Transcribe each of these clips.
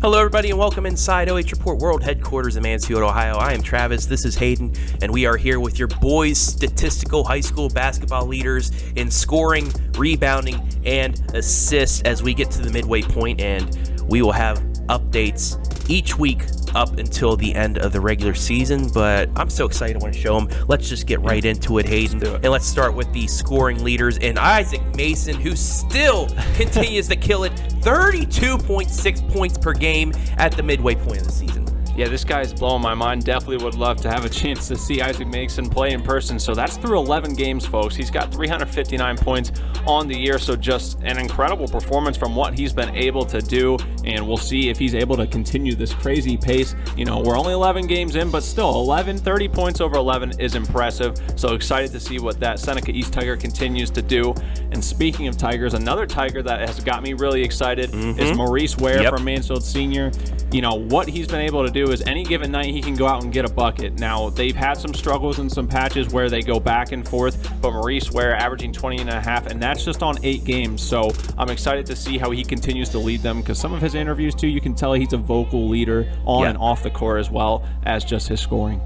Hello, everybody, and welcome inside OH Report World Headquarters in Mansfield, Ohio. I am Travis, this is Hayden, and we are here with your boys' statistical high school basketball leaders in scoring, rebounding, and assists as we get to the midway point, and we will have updates each week up until the end of the regular season, but I'm so excited I want to show them. Let's just get right into it, Hayden, and let's start with the scoring leaders and Isaac Mason, who still continues to kill it, 32.6 points per game at the midway point of the season. Yeah, this guy's blowing my mind. Definitely would love to have a chance to see Isaac Mason play in person. So that's through 11 games, folks. He's got 359 points on the year, so just an incredible performance from what he's been able to do, and we'll see if he's able to continue this crazy pace. You know, we're only 11 games in, but still 30 points over 11 is impressive. So excited to see what that Seneca East Tiger continues to do. And speaking of Tigers, another Tiger that has got me really excited is Maurice Ware from Mansfield Senior. You know, what he's been able to do is any given night he can go out and get a bucket. Now, they've had some struggles in some patches where they go back and forth, but Maurice Ware averaging 20.5, and that's just on 8 games. So I'm excited to see how he continues to lead them, because some of his interviews too, you can tell he's a vocal leader on and off the court as well as just his scoring.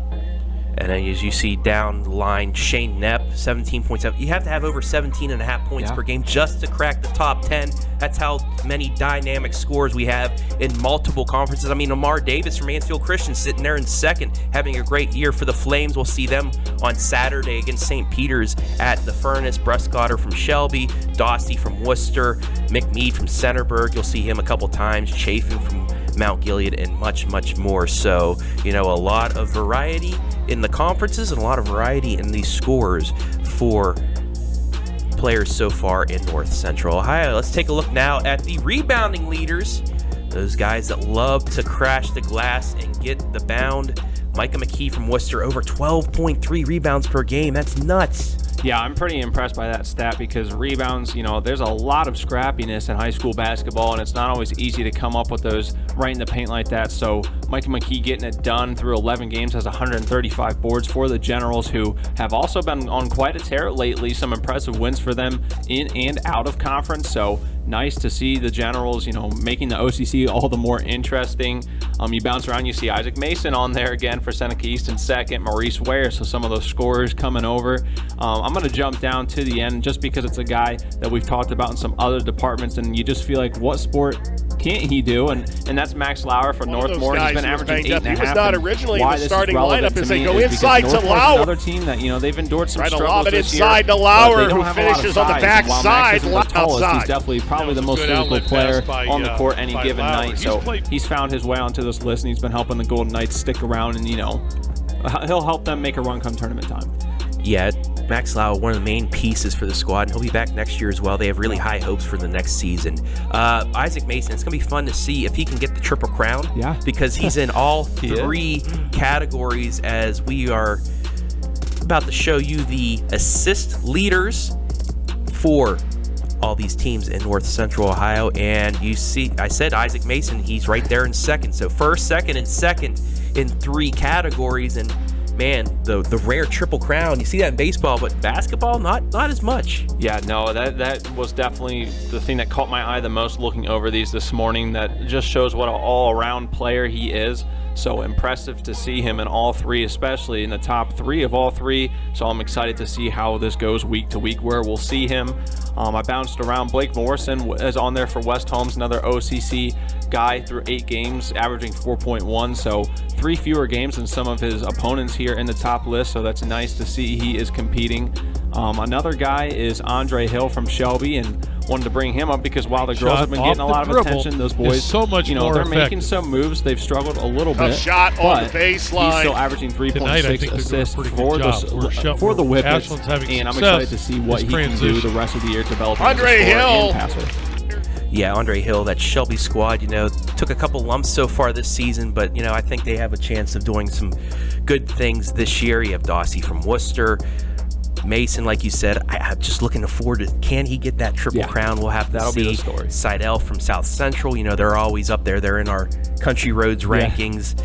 And then as you see down the line, Shane Knepp, 17.7. You have to have over 17.5 points per game just to crack the top 10. That's how many dynamic scores we have in multiple conferences. I mean, Amar Davis from Mansfield Christian sitting there in second, having a great year for the Flames. We'll see them on Saturday against St. Peter's at the Furnace. Brescotter from Shelby, Dossie from Worcester, McMead from Centerburg. You'll see him a couple times, Chafin from Mount Gilead, and much, much more. So, you know, a lot of variety in the conferences and a lot of variety in these scores for players so far in North Central Ohio. Let's take a look now at the rebounding leaders, those guys that love to crash the glass and get the bound. Micah McKee from Worcester, over 12.3 rebounds per game. That's nuts. Yeah, I'm pretty impressed by that stat, because rebounds, you know, there's a lot of scrappiness in high school basketball, and it's not always easy to come up with those right in the paint like that. So Micah McKee getting it done through 11 games, has 135 boards for the Generals, who have also been on quite a tear lately. Some impressive wins for them in and out of conference. So nice to see the Generals, you know, making the OCC all the more interesting. You bounce around, you see Isaac Mason on there again for Seneca East in second, Maurice Ware, so some of those scorers coming over. I'm going to jump down to the end just because it's a guy that we've talked about in some other departments, and you just feel like, what sport can't he do? And that's Max Lauer for Northmore. He's been averaging 8.5. He was not originally in the starting lineup as they go inside to Lauer. Another team that, you know, they've endured some struggles this year. Inside to Lauer, who finishes on the backside. He's definitely probably the most physical player on the court any given night. So he's found his way onto this list, and he's been helping the Golden Knights stick around, and, you know, he'll help them make a run come tournament time. Yeah, Max Lauer, one of the main pieces for the squad, and he'll be back next year as well. They have really high hopes for the next season. Isaac Mason, it's going to be fun to see if he can get the Triple Crown, because he's in all 3 categories, as we are about to show you the assist leaders for all these teams in North Central Ohio. And you see, I said Isaac Mason, he's right there in second. So first, second, and second in 3 categories. And man, the rare Triple Crown, you see that in baseball, but basketball, not as much. Yeah, no, that was definitely the thing that caught my eye the most looking over these this morning. That just shows what an all-around player he is. So impressive to see him in all 3, especially in the top 3 of all 3. So I'm excited to see how this goes week to week, where we'll see him. I bounced around. Blake Morrison is on there for West Holmes, another OCC guy, through 8 games, averaging 4.1. So 3 fewer games than some of his opponents here in the top list. So that's nice to see he is competing. Another guy is Andre Hill from Shelby, and wanted to bring him up because while the girls have been getting a lot of attention, those boys, so much you know, more they're effective. making some moves. They've struggled a little bit. Shot on the baseline. He's still averaging 3.6 assists for the Whippets, and I'm excited to see what he can do the rest of the year developing Andre Hill. Yeah, Andre Hill, that Shelby squad, you know, took a couple lumps so far this season, but, you know, I think they have a chance of doing some good things this year. You have Dossie from Worcester, Mason, like you said, I'm just looking forward to, can he get that triple crown? We'll have to That'll see. Be the story. Seidel from South Central, they're always up there. They're in our Country Roads rankings.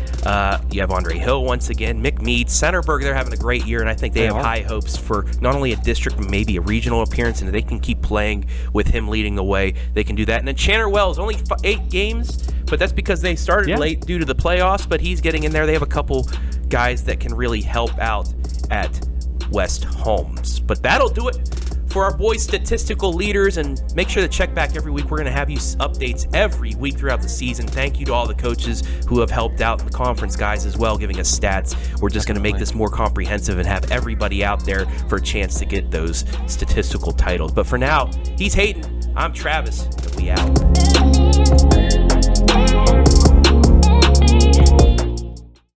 You have Andre Hill once again, McMead, Centerburg, they're having a great year, and I think they have high hopes for not only a district, but maybe a regional appearance, and if they can keep playing with him leading the way, they can do that. And then Chanter Wells, only 8 games, but that's because they started late due to the playoffs, but he's getting in there. They have a couple guys that can really help out at West Holmes. But that'll do it for our boys Statistical Leaders, and make sure to check back every week. We're going to have you updates every week throughout the season. Thank you to all the coaches who have helped out, in the conference guys as well, giving us stats. We're just going to make this more comprehensive and have everybody out there for a chance to get those statistical titles. But for now, he's Hayden, I'm Travis, and we out.